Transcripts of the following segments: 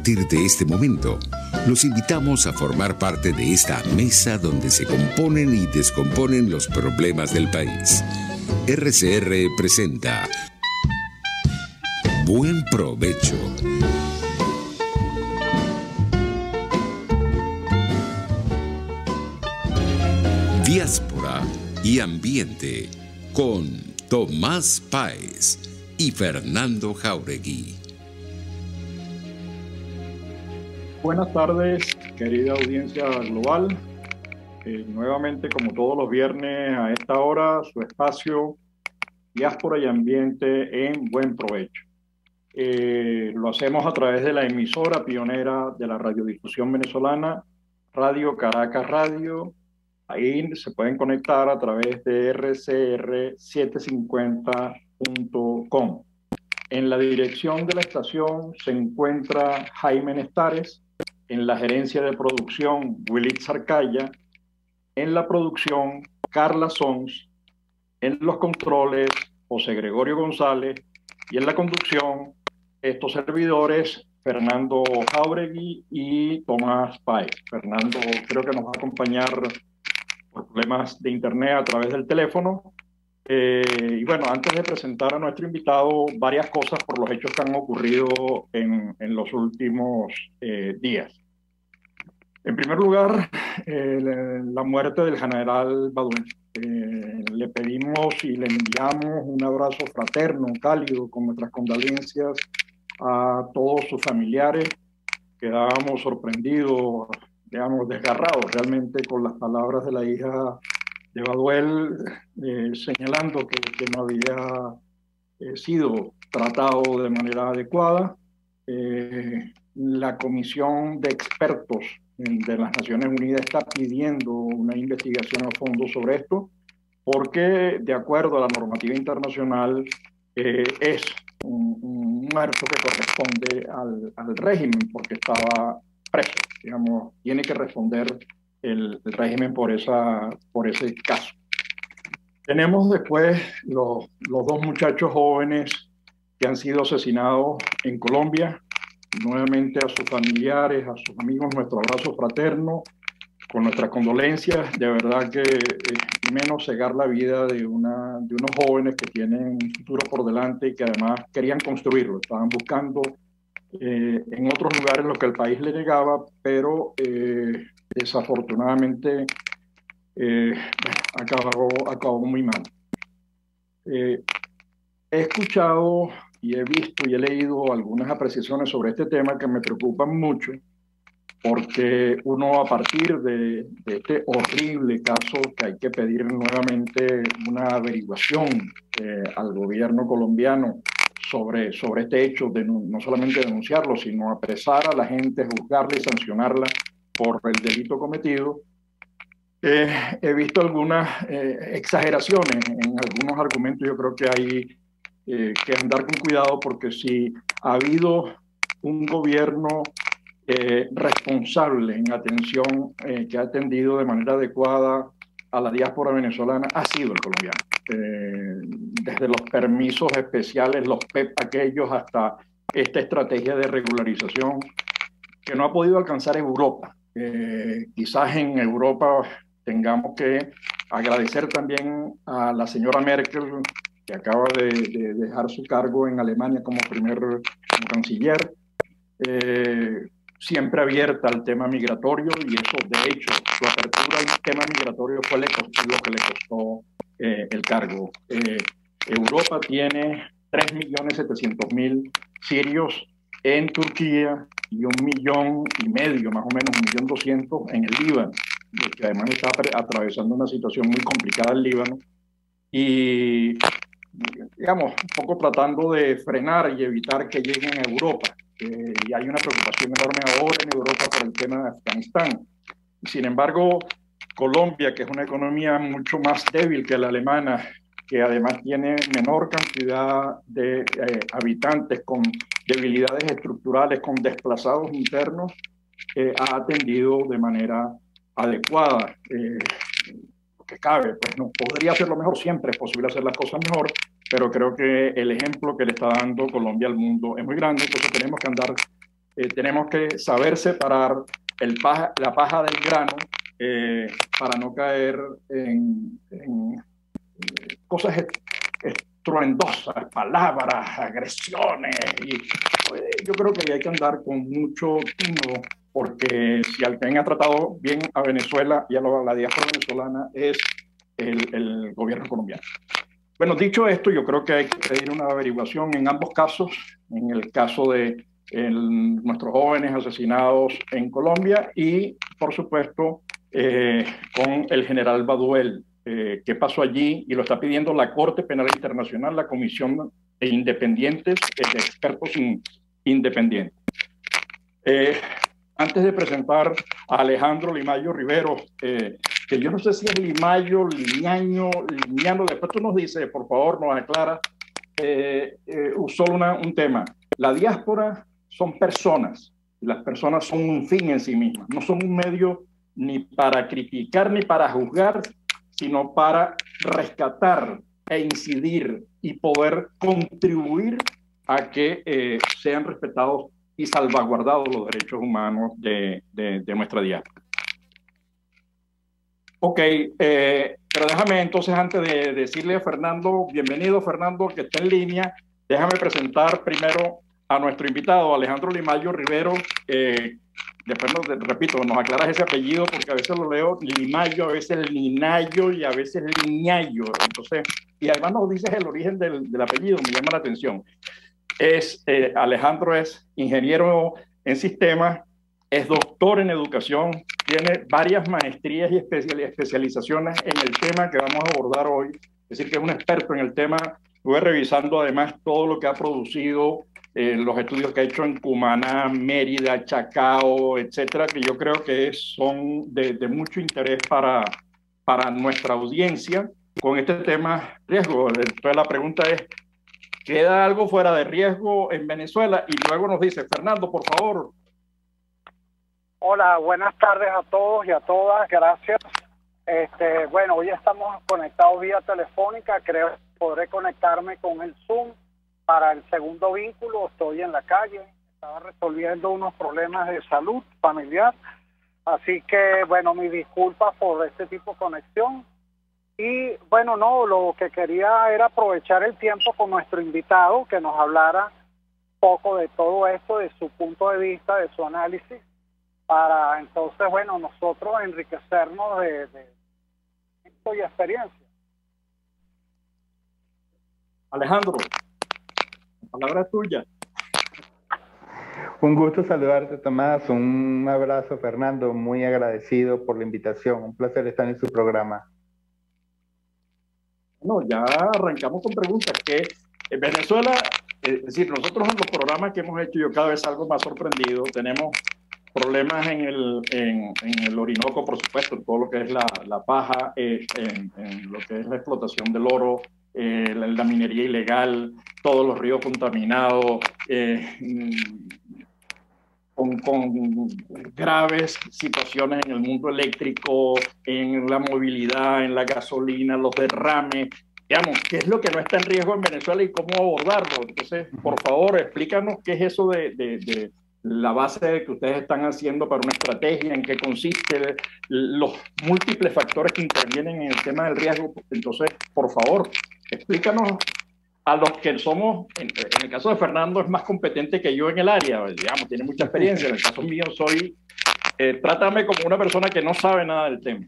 partir de este momento, los invitamos a formar parte de esta mesa donde se componen y descomponen los problemas del país. RCR presenta Buen Provecho. Diáspora y Ambiente con Tomás Páez y Fernando Jáuregui. Buenas tardes, querida audiencia global. Nuevamente, como todos los viernes a esta hora, su espacio Diáspora y Ambiente en Buen Provecho. Lo hacemos a través de la emisora pionera de la radiodifusión venezolana, Radio Caracas Radio. Ahí se pueden conectar a través de rcr750.com. En la dirección de la estación se encuentra Jaime Nestares, en la gerencia de producción Willy Zarcaya, en la producción Carla Sons, en los controles José Gregorio González y en la conducción estos servidores Fernando Jáuregui y Tomás Páez. Fernando creo que nos va a acompañar por problemas de internet a través del teléfono. Y bueno, antes de presentar a nuestro invitado, varias cosas por los hechos que han ocurrido en los últimos días. En primer lugar, la muerte del general Baduel. Le pedimos y le enviamos un abrazo fraterno, cálido, con nuestras condolencias a todos sus familiares. Quedábamos sorprendidos, digamos, desgarrados realmente con las palabras de la hija de Baduel, señalando que no había sido tratado de manera adecuada. La Comisión de Expertos de las Naciones Unidas está pidiendo una investigación a fondo sobre esto, porque de acuerdo a la normativa internacional es un muerto que corresponde al régimen, porque estaba preso, digamos, tiene que responder el régimen por ese caso. Tenemos después los dos muchachos jóvenes que han sido asesinados en Colombia. Nuevamente a sus familiares, a sus amigos, nuestro abrazo fraterno, con nuestras condolencias. De verdad que menos cegar la vida de unos jóvenes que tienen un futuro por delante y que además querían construirlo. Estaban buscando en otros lugares lo que el país le negaba, pero desafortunadamente acabó muy mal. He escuchado y he visto y he leído algunas apreciaciones sobre este tema que me preocupan mucho, porque uno, a partir de este horrible caso, que hay que pedir nuevamente una averiguación al gobierno colombiano sobre este hecho, de no solamente denunciarlo, sino apresar a la gente, juzgarla y sancionarla por el delito cometido. He visto algunas exageraciones en algunos argumentos. Yo creo que hay que andar con cuidado, porque si ha habido un gobierno responsable en atención, que ha atendido de manera adecuada a la diáspora venezolana, ha sido el colombiano. Desde los permisos especiales, los PEP aquellos, hasta esta estrategia de regularización que no ha podido alcanzar Europa. Quizás en Europa tengamos que agradecer también a la señora Merkel, que acaba de dejar su cargo en Alemania como canciller, siempre abierta al tema migratorio, y eso, de hecho, su apertura al tema migratorio fue lo que le costó el cargo. Europa tiene 3.700.000 sirios en Turquía y 1,5 millones, más o menos 1.200.000 en el Líbano, que además está atravesando una situación muy complicada el Líbano, y digamos, un poco tratando de frenar y evitar que lleguen a Europa. Y hay una preocupación enorme ahora en Europa por el tema de Afganistán. Sin embargo, Colombia, que es una economía mucho más débil que la alemana, que además tiene menor cantidad de habitantes, con debilidades estructurales, con desplazados internos, ha atendido de manera adecuada. Que cabe, pues no podría hacerlo mejor, siempre es posible hacer las cosas mejor, pero creo que el ejemplo que le está dando Colombia al mundo es muy grande. Entonces tenemos que andar tenemos que saber separar la paja del grano para no caer en cosas estruendosas, palabras, agresiones. Y yo creo que hay que andar con mucho tino, porque si alguien ha tratado bien a Venezuela y a la diáspora venezolana es el gobierno colombiano. Bueno, dicho esto, yo creo que hay que pedir una averiguación en ambos casos. En el caso de nuestros jóvenes asesinados en Colombia y, por supuesto, con el general Baduel. ¿Qué pasó allí? Y lo está pidiendo la Corte Penal Internacional, la Comisión de Independientes, de Expertos Independientes. Antes de presentar a Alejandro Limayo Rivero, que yo no sé si es Limayo, Liñaño, Liñano, después tú nos dices, por favor, nos aclara, solo un tema. La diáspora son personas, y las personas son un fin en sí mismas, no son un medio ni para criticar ni para juzgar, sino para rescatar e incidir y poder contribuir a que sean respetados y salvaguardados los derechos humanos de nuestra diáspora. Ok, pero déjame entonces, antes de decirle a Fernando, bienvenido Fernando, que está en línea, déjame presentar primero a nuestro invitado, Alejandro Limayo Rivero. Después, repito, nos aclaras ese apellido, porque a veces lo leo Limayo, a veces Linayo y a veces Liñayo. Entonces, y además nos dices el origen del apellido, me llama la atención. Alejandro es ingeniero en sistemas, es doctor en educación, tiene varias maestrías y especializaciones en el tema que vamos a abordar hoy, es decir, que es un experto en el tema. Estuve revisando además todo lo que ha producido, los estudios que ha hecho en Cumaná, Mérida, Chacao, etcétera, que yo creo que son de mucho interés para nuestra audiencia con este tema riesgo. Entonces la pregunta es, ¿queda algo fuera de riesgo en Venezuela? Y luego nos dice, Fernando, por favor. Hola, buenas tardes a todos y a todas, gracias. Bueno, hoy estamos conectados vía telefónica, creo que podré conectarme con el Zoom para el segundo vínculo. Estoy en la calle, estaba resolviendo unos problemas de salud familiar, así que, bueno, mis disculpas por este tipo de conexión. Y bueno, no, lo que quería era aprovechar el tiempo con nuestro invitado, que nos hablara un poco de todo esto, de su punto de vista, de su análisis, para entonces, bueno, nosotros enriquecernos de esto y experiencia. Alejandro, la palabra es tuya. Un gusto saludarte, Tomás. Un abrazo, Fernando. Muy agradecido por la invitación. Un placer estar en su programa. No, ya arrancamos con preguntas. Que en Venezuela, es decir, nosotros en los programas que hemos hecho, yo cada vez salgo más sorprendido. Tenemos problemas en el Orinoco, por supuesto, en todo lo que es la paja, en lo que es la explotación del oro, la minería ilegal, todos los ríos contaminados, con graves situaciones en el mundo eléctrico, en la movilidad, en la gasolina, los derrames. Digamos, ¿qué es lo que no está en riesgo en Venezuela y cómo abordarlo? Entonces, por favor, explícanos qué es eso de la base de que ustedes están haciendo para una estrategia, en qué consiste, los múltiples factores que intervienen en el tema del riesgo. Entonces, por favor, explícanos a los que somos, en el caso de Fernando es más competente que yo en el área, digamos, tiene mucha experiencia. En el caso mío trátame como una persona que no sabe nada del tema.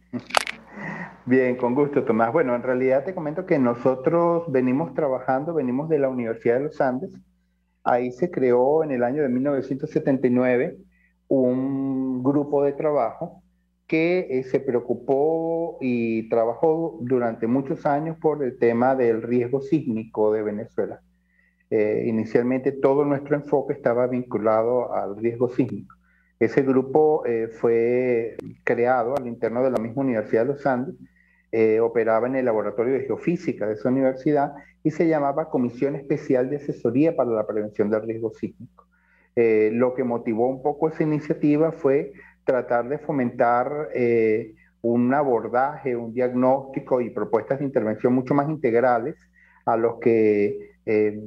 Bien, con gusto, Tomás. Bueno, en realidad te comento que nosotros venimos de la Universidad de los Andes. Ahí se creó en el año de 1979 un grupo de trabajo que se preocupó y trabajó durante muchos años por el tema del riesgo sísmico de Venezuela. Inicialmente todo nuestro enfoque estaba vinculado al riesgo sísmico. Ese grupo fue creado al interno de la misma Universidad de los Andes, operaba en el laboratorio de geofísica de esa universidad y se llamaba Comisión Especial de Asesoría para la Prevención del Riesgo Sísmico. Lo que motivó un poco esa iniciativa fue tratar de fomentar un abordaje, un diagnóstico y propuestas de intervención mucho más integrales a los que eh,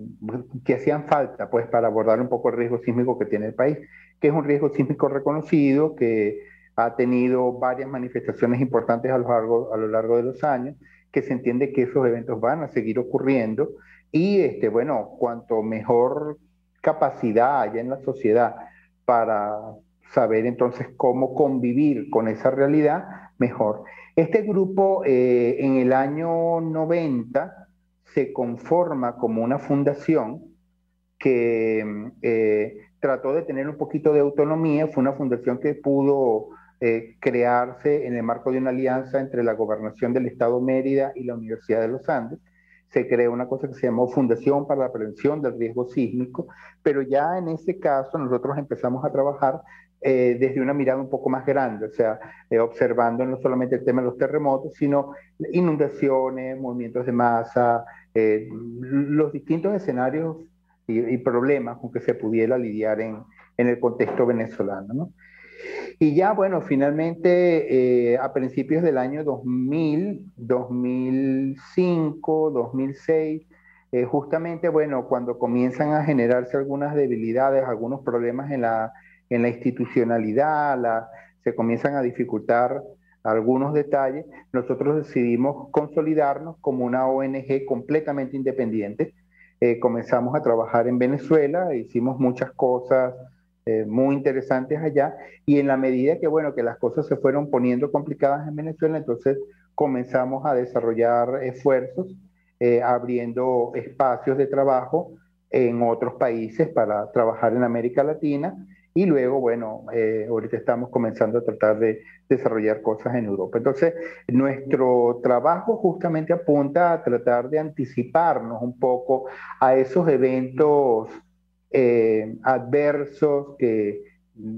que hacían falta pues, para abordar un poco el riesgo sísmico que tiene el país, que es un riesgo sísmico reconocido, que ha tenido varias manifestaciones importantes a lo largo de los años, que se entiende que esos eventos van a seguir ocurriendo y bueno, cuanto mejor capacidad haya en la sociedad para saber entonces cómo convivir con esa realidad, mejor. Este grupo en el año 90 se conforma como una fundación que trató de tener un poquito de autonomía. Fue una fundación que pudo crearse en el marco de una alianza entre la Gobernación del Estado Mérida y la Universidad de los Andes. Se creó una cosa que se llamó Fundación para la Prevención del Riesgo Sísmico, pero ya en ese caso nosotros empezamos a trabajar desde una mirada un poco más grande, o sea, observando no solamente el tema de los terremotos, sino inundaciones, movimientos de masa, los distintos escenarios y problemas con que se pudiera lidiar en el contexto venezolano, ¿no? Y ya, bueno, finalmente a principios del año 2000, 2005, 2006, justamente, bueno, cuando comienzan a generarse algunas debilidades, algunos problemas en la institucionalidad, se comienzan a dificultar algunos detalles, nosotros decidimos consolidarnos como una ONG completamente independiente. Comenzamos a trabajar en Venezuela, hicimos muchas cosas muy interesantes allá, y en la medida que, bueno, que las cosas se fueron poniendo complicadas en Venezuela, entonces comenzamos a desarrollar esfuerzos, abriendo espacios de trabajo en otros países para trabajar en América Latina, y luego, bueno, ahorita estamos comenzando a tratar de desarrollar cosas en Europa. Entonces, nuestro trabajo justamente apunta a tratar de anticiparnos un poco a esos eventos adversos que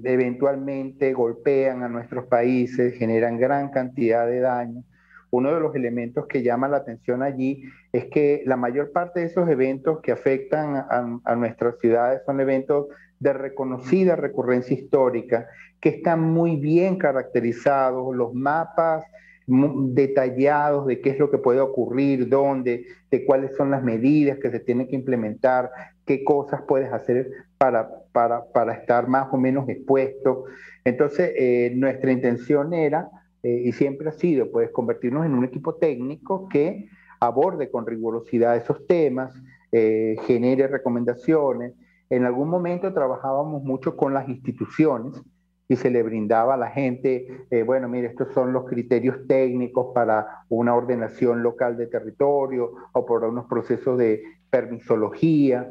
eventualmente golpean a nuestros países, generan gran cantidad de daño. Uno de los elementos que llama la atención allí es que la mayor parte de esos eventos que afectan a nuestras ciudades son eventos de reconocida recurrencia histórica, que están muy bien caracterizados, los mapas detallados de qué es lo que puede ocurrir, dónde, de cuáles son las medidas que se tienen que implementar, qué cosas puedes hacer para estar más o menos expuesto. Entonces, nuestra intención era, y siempre ha sido, pues, convertirnos en un equipo técnico que aborde con rigurosidad esos temas, genere recomendaciones. En algún momento trabajábamos mucho con las instituciones y se le brindaba a la gente, bueno, mire, estos son los criterios técnicos para una ordenación local de territorio o por unos procesos de permisología.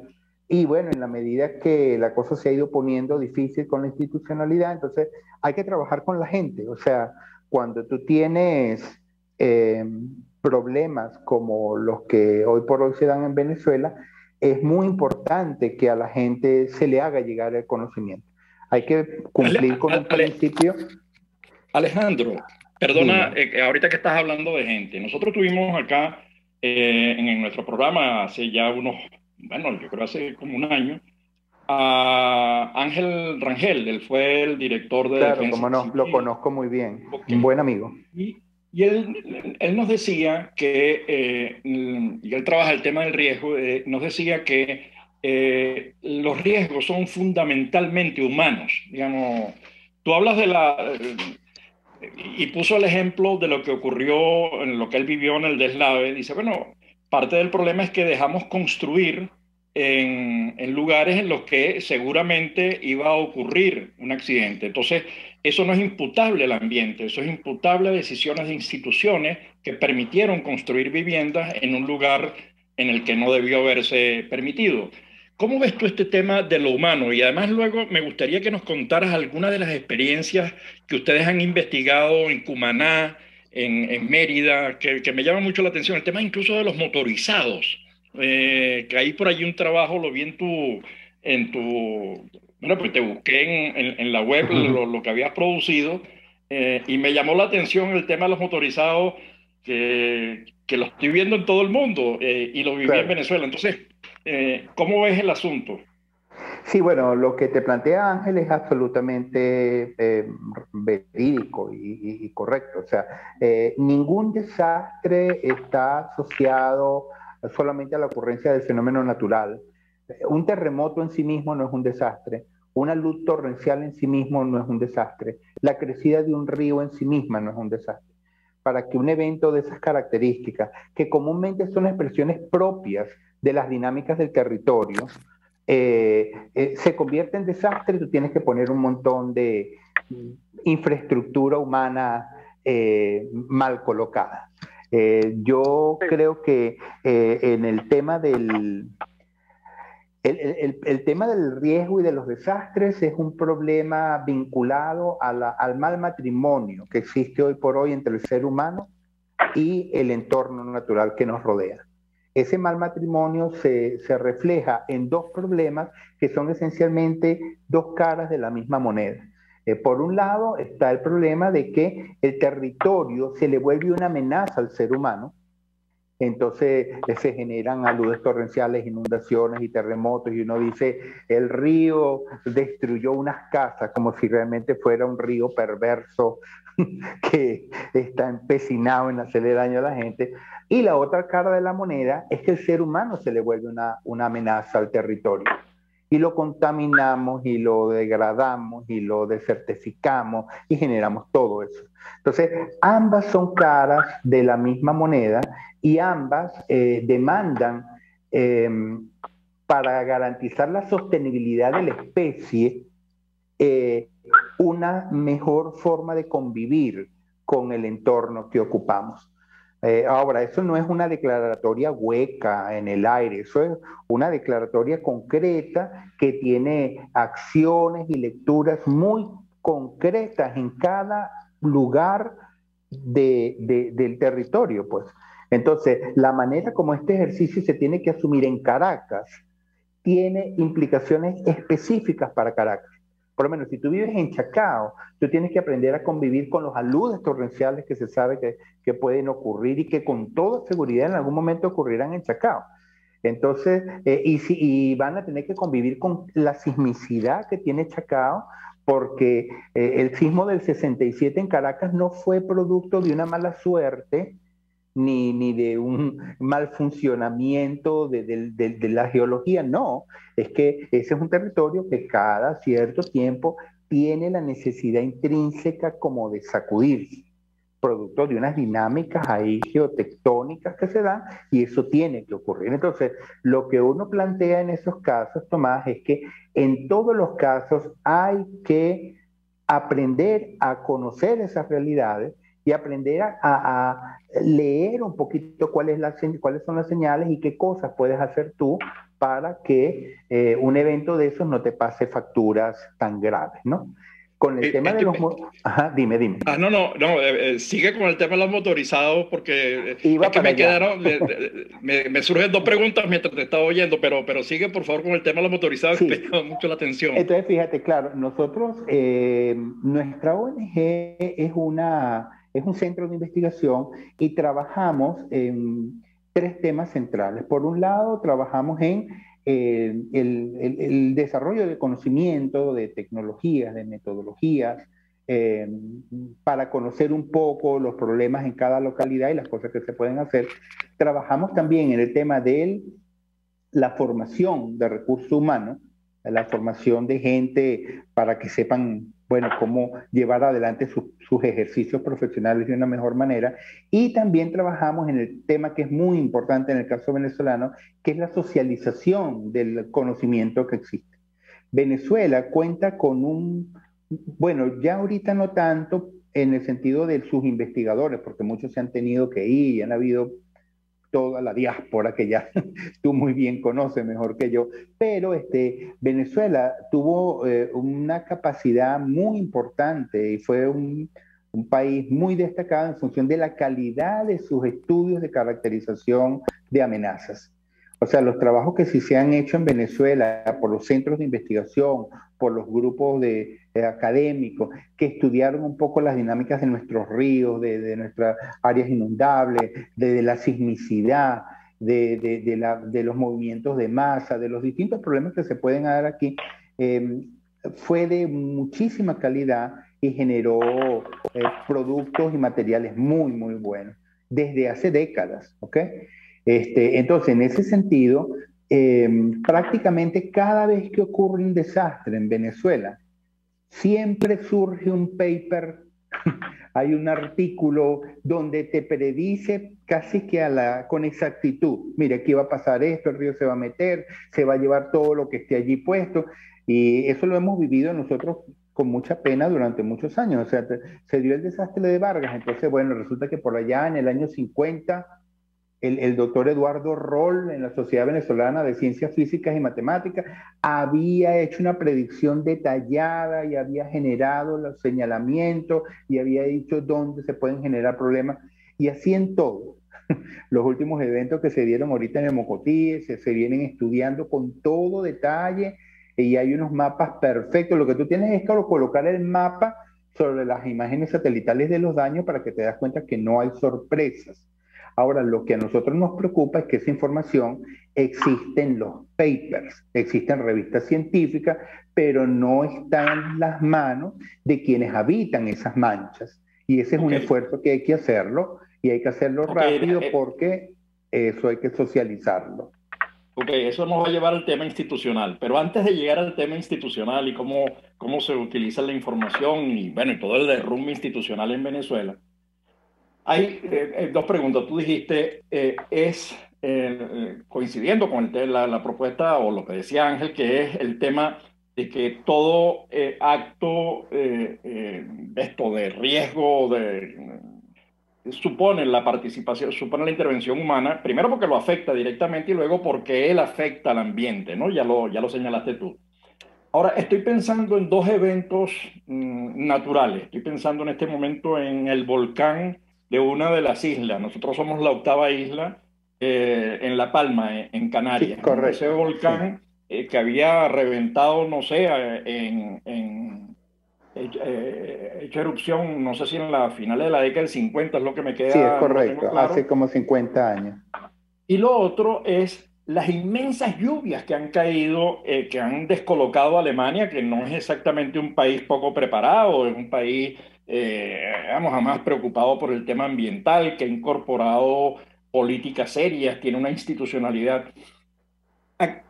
Y bueno, en la medida que la cosa se ha ido poniendo difícil con la institucionalidad, entonces hay que trabajar con la gente. O sea, cuando tú tienes eh, problemas como los que hoy por hoy se dan en Venezuela, es muy importante que a la gente se le haga llegar el conocimiento. Hay que cumplir con un principio. Alejandro, perdona, ahorita que estás hablando de gente, nosotros tuvimos acá en nuestro programa hace ya unos, bueno, yo creo hace como un año, a Ángel Rangel. Él fue el director de Claro, Defensa como no, lo Civil. conozco muy bien, Okay. un buen amigo. Y él nos decía que, y él trabaja el tema del riesgo, nos decía que los riesgos son fundamentalmente humanos. Digamos, tú hablas de y puso el ejemplo de lo que ocurrió, en lo que él vivió en el deslave. Dice, bueno, parte del problema es que dejamos construir en lugares en los que seguramente iba a ocurrir un accidente. Entonces, eso no es imputable al ambiente, eso es imputable a decisiones de instituciones que permitieron construir viviendas en un lugar en el que no debió haberse permitido. ¿Cómo ves tú este tema de lo humano? Y además luego me gustaría que nos contaras algunas de las experiencias que ustedes han investigado en Cumaná, en Mérida, que me llama mucho la atención. El tema incluso de los motorizados, que hay por allí un trabajo, lo vi bueno, pues te busqué en la web lo que habías producido, y me llamó la atención el tema de los motorizados, que lo estoy viendo en todo el mundo, y lo viví en Claro. Venezuela. Entonces, ¿cómo ves el asunto? Sí, bueno, lo que te plantea Ángel es absolutamente verídico y correcto. O sea, ningún desastre está asociado solamente a la ocurrencia del fenómeno natural. Un terremoto en sí mismo no es un desastre, una luz torrencial en sí mismo no es un desastre, la crecida de un río en sí misma no es un desastre. Para que un evento de esas características, que comúnmente son expresiones propias de las dinámicas del territorio, se convierta en desastre, tú tienes que poner un montón de infraestructura humana mal colocada. Yo creo que en el tema el tema del riesgo y de los desastres es un problema vinculado al mal matrimonio que existe hoy por hoy entre el ser humano y el entorno natural que nos rodea. Ese mal matrimonio se refleja en dos problemas que son esencialmente dos caras de la misma moneda. Por un lado está el problema de que el territorio se le vuelve una amenaza al ser humano. Entonces se generan aludes torrenciales, inundaciones y terremotos, y uno dice, el río destruyó unas casas, como si realmente fuera un río perverso que está empecinado en hacerle daño a la gente. Y la otra cara de la moneda es que el ser humano se le vuelve una amenaza al territorio. Y lo contaminamos y lo degradamos y lo desertificamos y generamos todo eso. Entonces, ambas son caras de la misma moneda y ambas demandan para garantizar la sostenibilidad de la especie una mejor forma de convivir con el entorno que ocupamos. Ahora, eso no es una declaratoria hueca en el aire, eso es una declaratoria concreta que tiene acciones y lecturas muy concretas en cada lugar del territorio, pues. Entonces, la manera como este ejercicio se tiene que asumir en Caracas tiene implicaciones específicas para Caracas. Por lo menos, si tú vives en Chacao, tú tienes que aprender a convivir con los aludes torrenciales que se sabe que pueden ocurrir y que con toda seguridad en algún momento ocurrirán en Chacao. Entonces, y van a tener que convivir con la sismicidad que tiene Chacao, porque el sismo del 67 en Caracas no fue producto de una mala suerte, ni de un mal funcionamiento de la geología, no, es que ese es un territorio que cada cierto tiempo tiene la necesidad intrínseca como de sacudirse, producto de unas dinámicas ahí geotectónicas que se dan, y eso tiene que ocurrir. Entonces, lo que uno plantea en esos casos, Tomás, es que en todos los casos hay que aprender a conocer esas realidades y aprender a leer un poquito cuáles son las señales y qué cosas puedes hacer tú para que un evento de esos no te pase facturas tan graves, ¿no? Con el tema de los... Ajá, dime. Sigue con el tema de los motorizados, porque es que me quedaron, me surgen dos preguntas mientras te estaba oyendo, pero sigue por favor con el tema de los motorizados, sí, que me llama mucho la atención. Entonces, fíjate, claro, nosotros, nuestra ONG es un centro de investigación y trabajamos en tres temas centrales. Por un lado, trabajamos en el desarrollo de conocimiento, de tecnologías, de metodologías, para conocer un poco los problemas en cada localidad y las cosas que se pueden hacer. Trabajamos también en el tema de la formación de recursos humanos, la formación de gente para que sepan, bueno, cómo llevar adelante sus ejercicios profesionales de una mejor manera. Y también trabajamos en el tema que es muy importante en el caso venezolano, que es la socialización del conocimiento que existe. Venezuela cuenta con bueno, ya ahorita no tanto en el sentido de sus investigadores, porque muchos se han tenido que ir y han habido toda la diáspora que ya tú muy bien conoces mejor que yo, pero Venezuela tuvo una capacidad muy importante y fue un país muy destacado en función de la calidad de sus estudios de caracterización de amenazas. O sea, los trabajos que sí se han hecho en Venezuela por los centros de investigación, por los grupos académicos que estudiaron un poco las dinámicas de nuestros ríos, de nuestras áreas inundables, de la sismicidad, de los movimientos de masa, de los distintos problemas que se pueden dar aquí, fue de muchísima calidad y generó productos y materiales muy, muy buenos, desde hace décadas, ¿ok? Entonces, en ese sentido, prácticamente cada vez que ocurre un desastre en Venezuela, siempre surge un paper, hay un artículo donde te predice casi que con exactitud, mire, aquí va a pasar esto, el río se va a meter, se va a llevar todo lo que esté allí puesto, y eso lo hemos vivido nosotros con mucha pena durante muchos años. O sea, se dio el desastre de Vargas, entonces, bueno, resulta que por allá en el año 50 el doctor Eduardo Roll en la Sociedad Venezolana de Ciencias Físicas y Matemáticas había hecho una predicción detallada y había generado los señalamientos y había dicho dónde se pueden generar problemas. Y así en todo. Los últimos eventos que se dieron ahorita en el Mocotí se vienen estudiando con todo detalle y hay unos mapas perfectos. Lo que tú tienes es que colocar el mapa sobre las imágenes satelitales de los daños para que te das cuenta que no hay sorpresas. Ahora, lo que a nosotros nos preocupa es que esa información existe en los papers, existe en revistas científicas, pero no está en las manos de quienes habitan esas manchas. Y ese es un esfuerzo que hay que hacerlo, y hay que hacerlo rápido porque eso hay que socializarlo. Ok, eso nos va a llevar al tema institucional, pero antes de llegar al tema institucional y cómo se utiliza la información y, bueno, y todo el derrumbe institucional en Venezuela, hay dos preguntas. Tú dijiste, coincidiendo con la propuesta o lo que decía Ángel, que es el tema de que todo acto esto de riesgo supone la participación, supone la intervención humana, primero porque lo afecta directamente y luego porque él afecta al ambiente, ¿no? Ya lo señalaste tú. Ahora, estoy pensando en dos eventos naturales. Estoy pensando en este momento en el volcán de una de las islas. Nosotros somos la octava isla en La Palma, en Canarias. Sí, ¿No? Ese correcto. volcán que había reventado, no sé, hecho erupción, no sé si en la final de la década del 50 es lo que me Sí, es queda, no lo tengo correcto. Hace claro. como 50 años. Y lo otro es las inmensas lluvias que han caído, que han descolocado a Alemania, que no es exactamente un país poco preparado, es un país, vamos, jamás preocupado por el tema ambiental, que ha incorporado políticas serias, tiene una institucionalidad. Ah,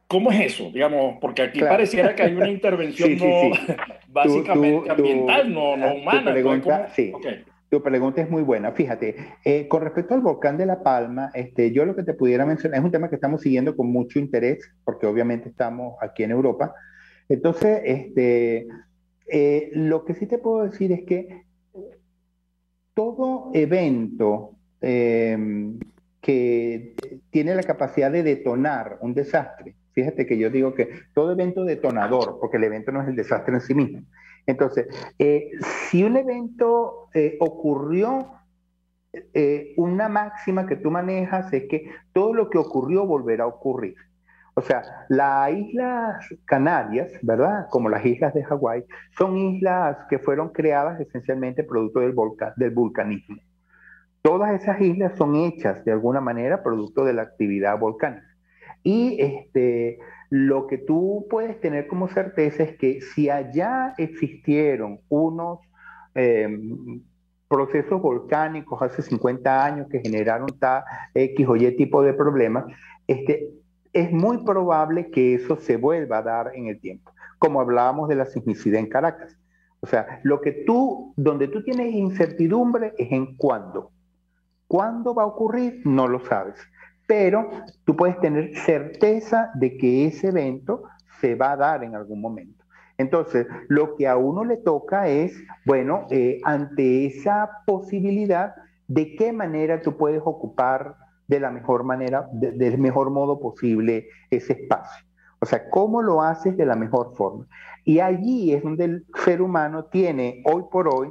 ¿cómo es eso? Digamos, porque aquí Claro. pareciera que hay una Sí, intervención sí, no sí. básicamente ambiental, no Tu humana. Entonces, pregunta, ¿cómo? sí, Ok. tu pregunta es muy buena. Fíjate, con respecto al volcán de La Palma, yo lo que te pudiera mencionar es un tema que estamos siguiendo con mucho interés, porque obviamente estamos aquí en Europa. Entonces, lo que sí te puedo decir es que todo evento que tiene la capacidad de detonar un desastre, fíjate que yo digo que todo evento detonador, porque el evento no es el desastre en sí mismo. Entonces, si un evento ocurrió, una máxima que tú manejas es que todo lo que ocurrió volverá a ocurrir. O sea, las islas Canarias, ¿verdad? Como las islas de Hawái, son islas que fueron creadas esencialmente producto del vulcanismo. Todas esas islas son hechas de alguna manera producto de la actividad volcánica. Y lo que tú puedes tener como certeza es que si allá existieron unos eh, procesos volcánicos hace 50 años que generaron X o Y tipo de problemas, es muy probable que eso se vuelva a dar en el tiempo, como hablábamos de la sismicidad en Caracas. O sea, donde tú tienes incertidumbre es en cuándo. ¿Cuándo va a ocurrir? No lo sabes. Pero tú puedes tener certeza de que ese evento se va a dar en algún momento. Entonces, lo que a uno le toca es, bueno, ante esa posibilidad, ¿de qué manera tú puedes ocupar de la mejor manera, del mejor modo posible ese espacio? O sea, ¿cómo lo haces de la mejor forma? Y allí es donde el ser humano tiene hoy por hoy,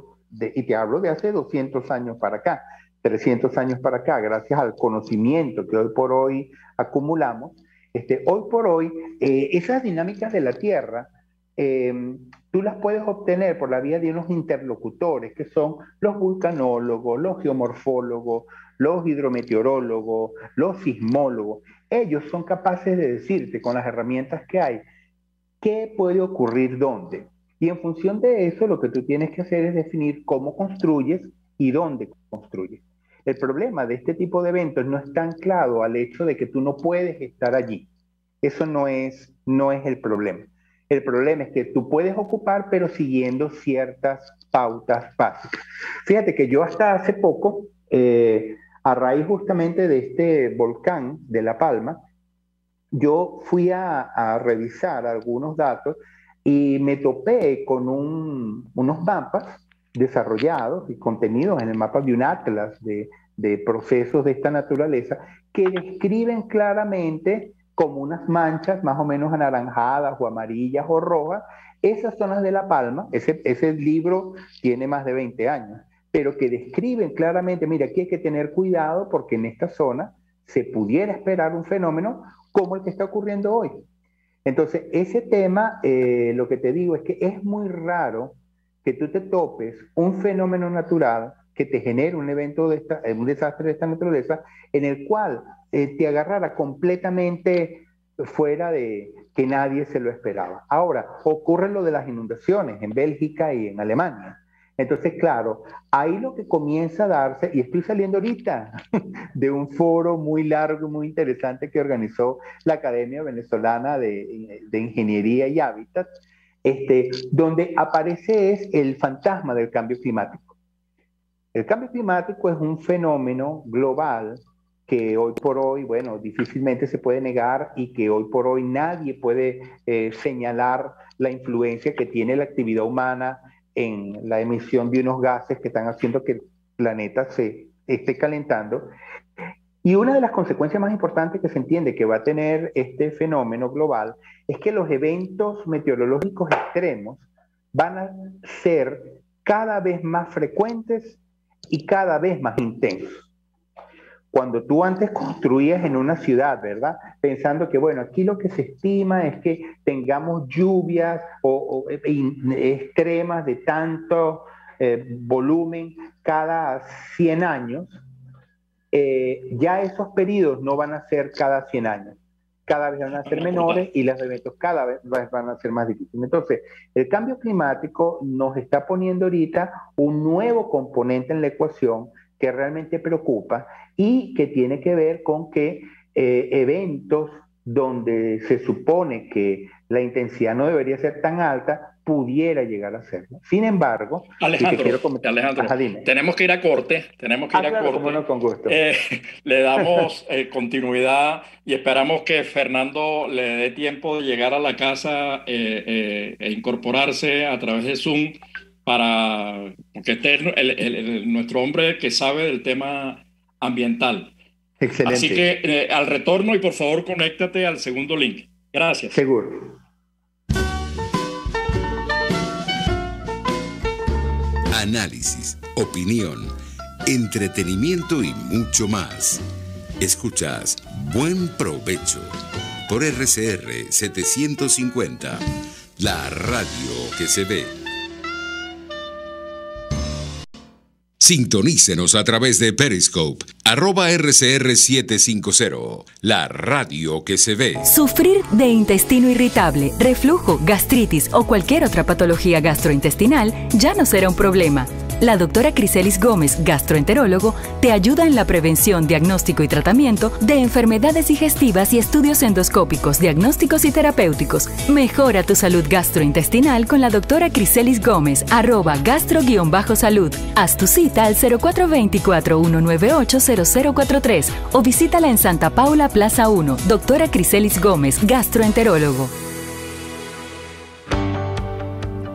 y te hablo de hace 200 años para acá, 300 años para acá, gracias al conocimiento que hoy por hoy acumulamos, hoy por hoy, esas dinámicas de la Tierra, tú las puedes obtener por la vía de unos interlocutores, que son los vulcanólogos, los geomorfólogos, los hidrometeorólogos, los sismólogos. Ellos son capaces de decirte con las herramientas que hay qué puede ocurrir dónde. Y en función de eso, lo que tú tienes que hacer es definir cómo construyes y dónde construyes. el problema de este tipo de eventos no está anclado al hecho de que tú no puedes estar allí. Eso no es el problema. El problema es que tú puedes ocupar, pero siguiendo ciertas pautas básicas. Fíjate que yo hasta hace poco, a raíz justamente de este volcán de La Palma, yo fui a revisar algunos datos y me topé con unos mapas desarrollados y contenidos en el mapa de un atlas de procesos de esta naturaleza que describen claramente como unas manchas más o menos anaranjadas o amarillas o rojas esas zonas de La Palma. Ese libro tiene más de 20 años, pero que describen claramente, mira, aquí hay que tener cuidado porque en esta zona se pudiera esperar un fenómeno como el que está ocurriendo hoy. Entonces, ese tema, lo que te digo es que es muy raro que tú te topes un fenómeno natural que te genere un evento un desastre de esta naturaleza, en el cual te agarrara completamente fuera de que nadie se lo esperaba. Ahora, ocurre lo de las inundaciones en Bélgica y en Alemania. Entonces, claro, ahí lo que comienza a darse, y estoy saliendo ahorita de un foro muy largo y muy interesante que organizó la Academia Venezolana de Ingeniería y Hábitat, donde aparece es el fantasma del cambio climático. El cambio climático es un fenómeno global que hoy por hoy, bueno, difícilmente se puede negar y que hoy por hoy nadie puede señalar la influencia que tiene la actividad humana en la emisión de unos gases que están haciendo que el planeta se esté calentando. Y una de las consecuencias más importantes que se entiende que va a tener este fenómeno global es que los eventos meteorológicos extremos van a ser cada vez más frecuentes y cada vez más intensos. Cuando tú antes construías en una ciudad, ¿verdad? Pensando que, bueno, aquí lo que se estima es que tengamos lluvias extremas de tanto volumen cada 100 años, ya esos periodos no van a ser cada 100 años. Cada vez van a ser menores y los eventos cada vez van a ser más difíciles. Entonces, el cambio climático nos está poniendo ahorita un nuevo componente en la ecuación que realmente preocupa y que tiene que ver con que eventos donde se supone que la intensidad no debería ser tan alta, pudiera llegar a serlo. Sin embargo, Alejandro, tenemos que ir a corte, Cómo no, con gusto. Le damos continuidad y esperamos que Fernando le dé tiempo de llegar a la casa e incorporarse a través de Zoom para que esté nuestro hombre que sabe del tema ambiental. Excelente. Así que al retorno, y por favor conéctate al segundo link. Gracias. Seguro. Análisis, opinión, entretenimiento y mucho más. Escuchas Buen Provecho por RCR 750, la radio que se ve. Sintonícenos a través de Periscope, @RCR750, la radio que se ve. Sufrir de intestino irritable, reflujo, gastritis o cualquier otra patología gastrointestinal ya no será un problema. La doctora Criselis Gómez, gastroenterólogo, te ayuda en la prevención, diagnóstico y tratamiento de enfermedades digestivas y estudios endoscópicos, diagnósticos y terapéuticos. Mejora tu salud gastrointestinal con la doctora Criselis Gómez, @gastro-salud. Haz tu cita al 0424-198-0043 o visítala en Santa Paula, Plaza 1. Doctora Criselis Gómez, gastroenterólogo.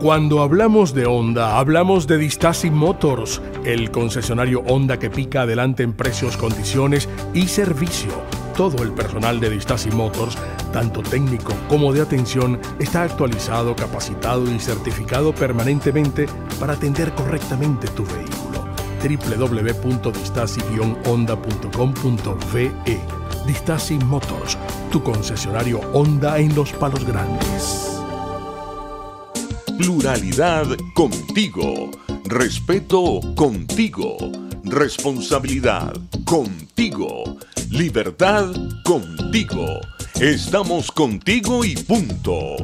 Cuando hablamos de Honda, hablamos de Distasi Motors, el concesionario Honda que pica adelante en precios, condiciones y servicio. Todo el personal de Distasi Motors, tanto técnico como de atención, está actualizado, capacitado y certificado permanentemente para atender correctamente tu vehículo. www.distasi-honda.com.ve. Distasi Motors, tu concesionario Honda en Los Palos Grandes. Pluralidad contigo, respeto contigo, responsabilidad contigo, libertad contigo. Estamos contigo y punto.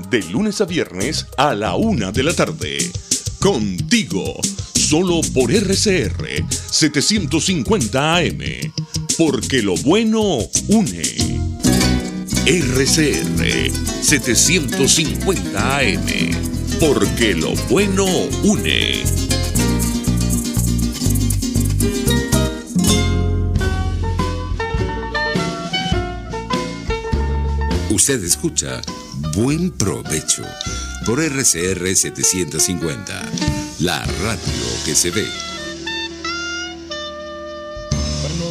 De lunes a viernes a la 1 de la tarde. Contigo, solo por RCR 750 AM, porque lo bueno une. RCR 750 AM, porque lo bueno une. Usted escucha Buen Provecho por RCR 750, la radio que se ve. Bueno,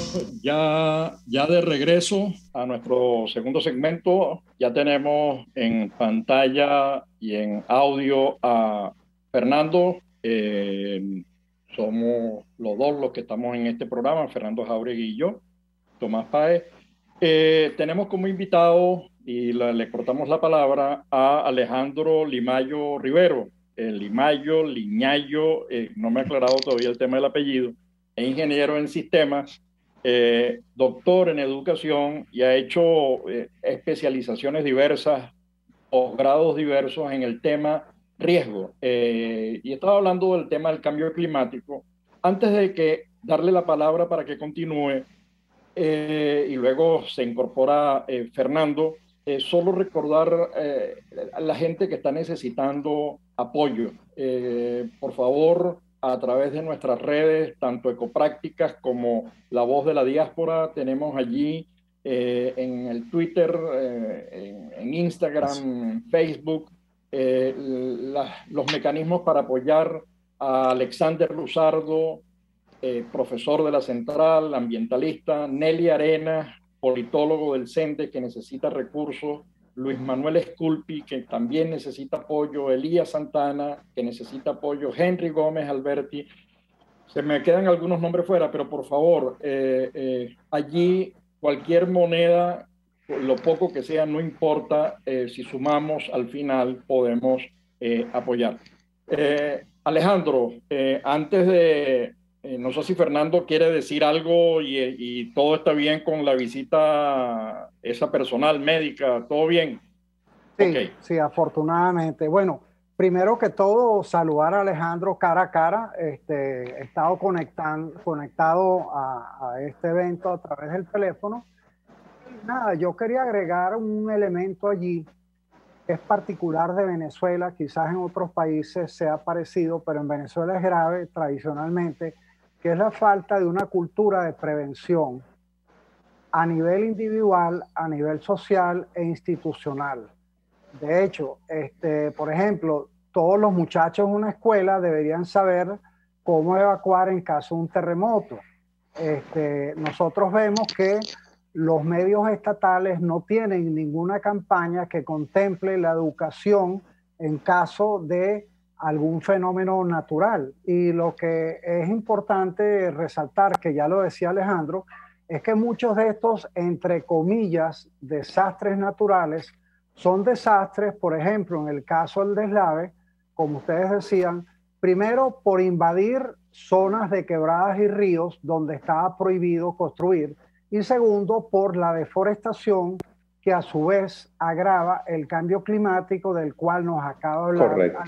ya de regreso a nuestro segundo segmento, ya tenemos en pantalla y en audio a Fernando. Somos los dos los que estamos en este programa, Fernando Jáuregui y yo, Tomás Páez. Tenemos como invitado, y le cortamos la palabra, a Alejandro Limayo Rivero. Limayo, Liñayo, no me ha aclarado todavía el tema del apellido, es ingeniero en sistemas, doctor en educación y ha hecho especializaciones diversas, posgrados diversos en el tema riesgo. Y estaba hablando del tema del cambio climático. Antes de que darle la palabra para que continúe, y luego se incorpora Fernando, solo recordar a la gente que está necesitando apoyo. Por favor, a través de nuestras redes, tanto Ecoprácticas como La Voz de la Diáspora, tenemos allí en el Twitter, en Instagram, en Facebook, los mecanismos para apoyar a Alexander Luzardo, profesor de la Central, ambientalista, Nelly Arenas, politólogo del CENTE que necesita recursos, Luis Manuel Esculpi, que también necesita apoyo, Elías Santana, que necesita apoyo, Henry Gómez Alberti. Se me quedan algunos nombres fuera, pero por favor, allí cualquier moneda, lo poco que sea, no importa, si sumamos al final podemos apoyar. Alejandro, antes de... no sé si Fernando quiere decir algo y todo está bien con la visita esa personal, médica, ¿todo bien? Sí, okay. Sí, afortunadamente. Bueno, primero que todo, saludar a Alejandro cara a cara. He estado conectado a este evento a través del teléfono. Nada, yo quería agregar un elemento allí que es particular de Venezuela. Quizás en otros países sea parecido, pero en Venezuela es grave tradicionalmente, que es la falta de una cultura de prevención a nivel individual, a nivel social e institucional. De hecho, por ejemplo, todos los muchachos en una escuela deberían saber cómo evacuar en caso de un terremoto. Nosotros vemos que los medios estatales no tienen ninguna campaña que contemple la educación en caso de algún fenómeno natural. Y lo que es importante resaltar, que ya lo decía Alejandro, es que muchos de estos, entre comillas, desastres naturales, son desastres, por ejemplo, en el caso del deslave, como ustedes decían, primero por invadir zonas de quebradas y ríos donde estaba prohibido construir, y segundo por la deforestación, que a su vez agrava el cambio climático del cual nos acaba de hablar. Correcto.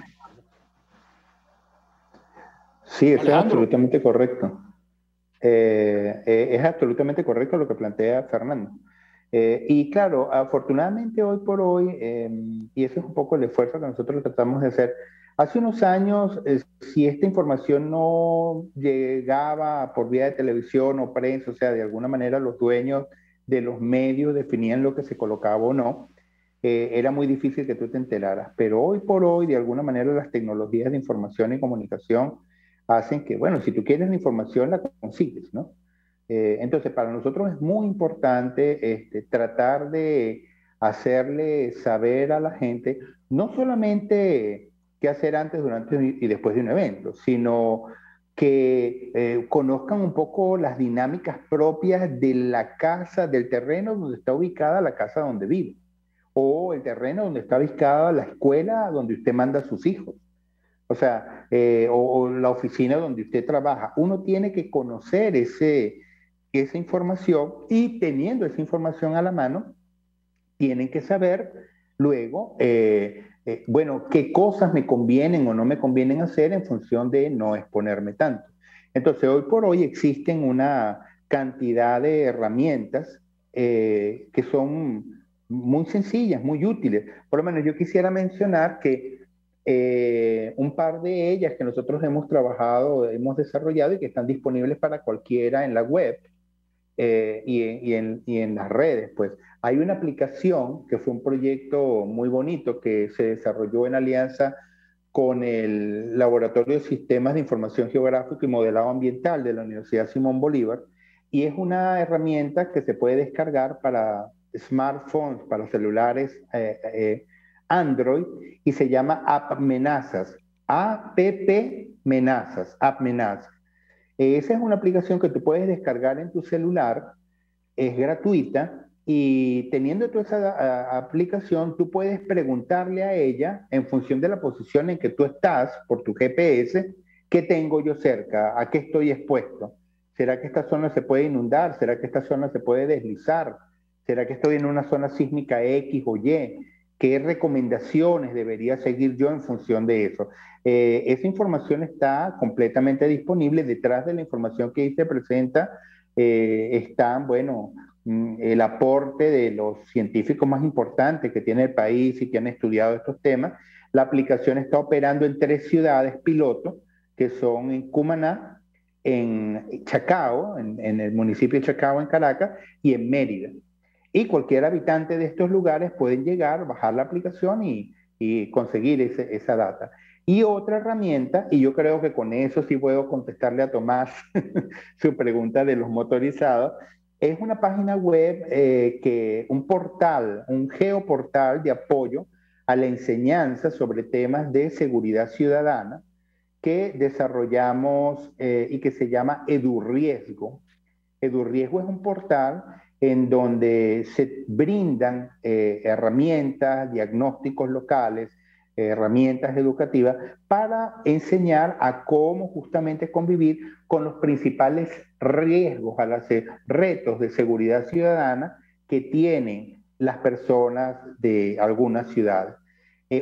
Sí, eso es absolutamente correcto. Es absolutamente correcto lo que plantea Fernando. Y claro, afortunadamente hoy por hoy, y ese es un poco el esfuerzo que nosotros tratamos de hacer, hace unos años, si esta información no llegaba por vía de televisión o prensa, o sea, de alguna manera los dueños de los medios definían lo que se colocaba o no, era muy difícil que tú te enteraras. Pero hoy por hoy, de alguna manera, las tecnologías de información y comunicación hacen que, bueno, si tú quieres la información, la consigues, ¿no? Entonces, para nosotros es muy importante tratar de hacerle saber a la gente, no solamente qué hacer antes, durante y después de un evento, sino que conozcan un poco las dinámicas propias de la casa, del terreno donde está ubicada la casa donde vive, o el terreno donde está ubicada la escuela donde usted manda a sus hijos. O sea, o la oficina donde usted trabaja. Uno tiene que conocer esa información, y teniendo esa información a la mano, tienen que saber luego, bueno, qué cosas me convienen o no me convienen hacer en función de no exponerme tanto. Entonces, hoy por hoy existen una cantidad de herramientas que son muy sencillas, muy útiles. Por lo menos yo quisiera mencionar que un par de ellas que nosotros hemos trabajado, hemos desarrollado y que están disponibles para cualquiera en la web y en las redes, pues hay una aplicación que fue un proyecto muy bonito que se desarrolló en alianza con el Laboratorio de Sistemas de Información Geográfica y Modelado Ambiental de la Universidad Simón Bolívar, y es una herramienta que se puede descargar para smartphones, para celulares Android, y se llama AppMenazas, AppMenazas, AppMenazas. Esa es una aplicación que tú puedes descargar en tu celular, es gratuita, y teniendo toda esa aplicación, tú puedes preguntarle a ella, en función de la posición en que tú estás, por tu GPS, ¿qué tengo yo cerca? ¿A qué estoy expuesto? ¿Será que esta zona se puede inundar? ¿Será que esta zona se puede deslizar? ¿Será que estoy en una zona sísmica X o Y? ¿Qué recomendaciones debería seguir yo en función de eso? Esa información está completamente disponible. Detrás de la información que ahí se presenta está, bueno, el aporte de los científicos más importantes que tiene el país y que han estudiado estos temas. La aplicación está operando en 3 ciudades piloto, que son en Cumaná, en Chacao, en el municipio de Chacao, en Caracas, y en Mérida. Y cualquier habitante de estos lugares pueden llegar, bajar la aplicación y conseguir esa data. Y otra herramienta, y yo creo que con eso sí puedo contestarle a Tomás su pregunta de los motorizados, es una página web, un portal, un geoportal de apoyo a la enseñanza sobre temas de seguridad ciudadana que desarrollamos y que se llama EduRiesgo. EduRiesgo es un portal en donde se brindan herramientas, diagnósticos locales, herramientas educativas para enseñar a cómo justamente convivir con los principales riesgos, retos de seguridad ciudadana que tienen las personas de algunas ciudades.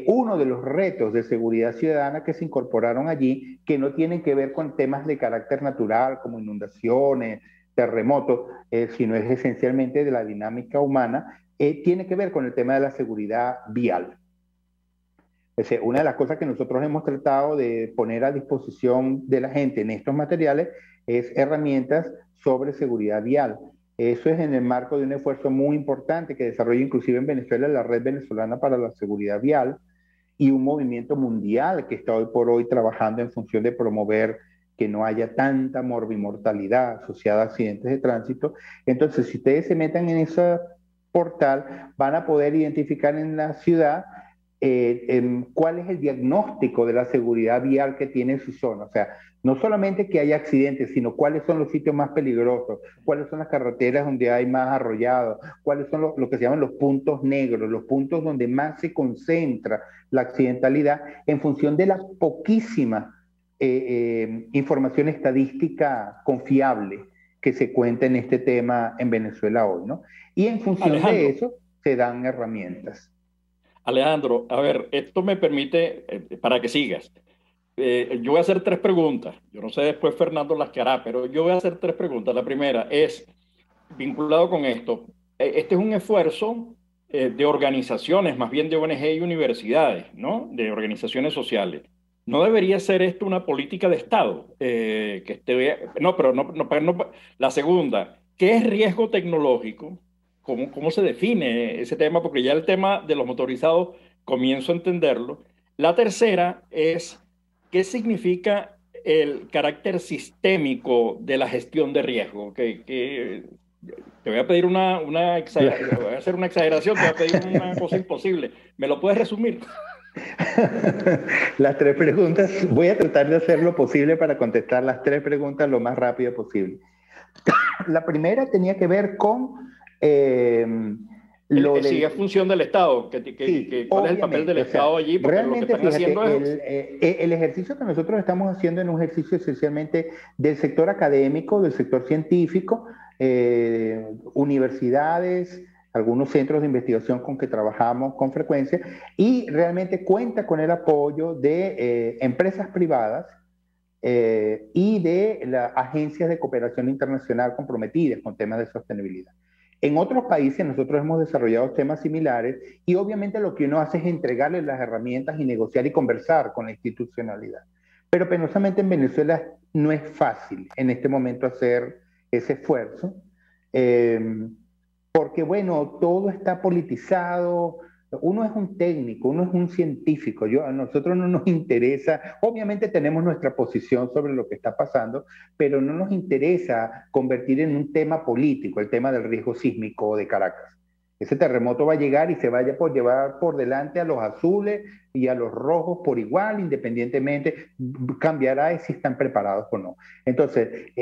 Uno de los retos de seguridad ciudadana que se incorporaron allí, que no tienen que ver con temas de carácter natural como inundaciones, terremotos, sino es esencialmente de la dinámica humana, tiene que ver con el tema de la seguridad vial. Es decir, una de las cosas que nosotros hemos tratado de poner a disposición de la gente en estos materiales es herramientas sobre seguridad vial. Eso es en el marco de un esfuerzo muy importante que desarrolla inclusive en Venezuela la Red Venezolana para la Seguridad Vial y un movimiento mundial que está hoy por hoy trabajando en función de promover que no haya tanta morbimortalidad asociada a accidentes de tránsito. Entonces, si ustedes se metan en ese portal, van a poder identificar en la ciudad cuál es el diagnóstico de la seguridad vial que tiene en su zona. O sea, no solamente que haya accidentes, sino cuáles son los sitios más peligrosos, cuáles son las carreteras donde hay más arrollados, cuáles son lo que se llaman los puntos negros, los puntos donde más se concentra la accidentalidad en función de la poquísima información estadística confiable que se cuenta en este tema en Venezuela hoy, ¿no? Y en función de eso se dan herramientas. Alejandro, a ver, esto me permite, para que sigas, yo voy a hacer 3 preguntas. Yo no sé después Fernando las que hará, pero yo voy a hacer 3 preguntas. La primera es, vinculado con esto, este es un esfuerzo de organizaciones, más bien de ONG y universidades, ¿no? De organizaciones sociales. ¿No debería ser esto una política de Estado? La segunda, ¿qué es riesgo tecnológico? ¿Cómo se define ese tema? Porque ya el tema de los motorizados comienzo a entenderlo. La tercera es, ¿qué significa el carácter sistémico de la gestión de riesgo? Te voy a pedir una exageración, voy a hacer una exageración, te voy a pedir una cosa imposible. ¿Me lo puedes resumir? Las 3 preguntas, voy a tratar de hacer lo posible para contestar las 3 preguntas lo más rápido posible. La primera tenía que ver con sí, es función del Estado. ¿Cuál es el papel del Estado allí? Porque realmente, lo que están haciendo el ejercicio que nosotros estamos haciendo es un ejercicio esencialmente del sector académico, del sector científico, universidades, algunos centros de investigación con que trabajamos con frecuencia, y realmente cuenta con el apoyo de empresas privadas y de las agencias de cooperación internacional comprometidas con temas de sostenibilidad. En otros países nosotros hemos desarrollado temas similares y obviamente lo que uno hace es entregarles las herramientas y negociar y conversar con la institucionalidad. Pero penosamente en Venezuela no es fácil en este momento hacer ese esfuerzo, porque bueno, todo está politizado. Uno es un técnico, uno es un científico. A nosotros no nos interesa, obviamente tenemos nuestra posición sobre lo que está pasando, pero no nos interesa convertir en un tema político el tema del riesgo sísmico de Caracas. Ese terremoto va a llegar y se vaya por llevar por delante a los azules y a los rojos por igual, independientemente, cambiará si están preparados o no. Entonces,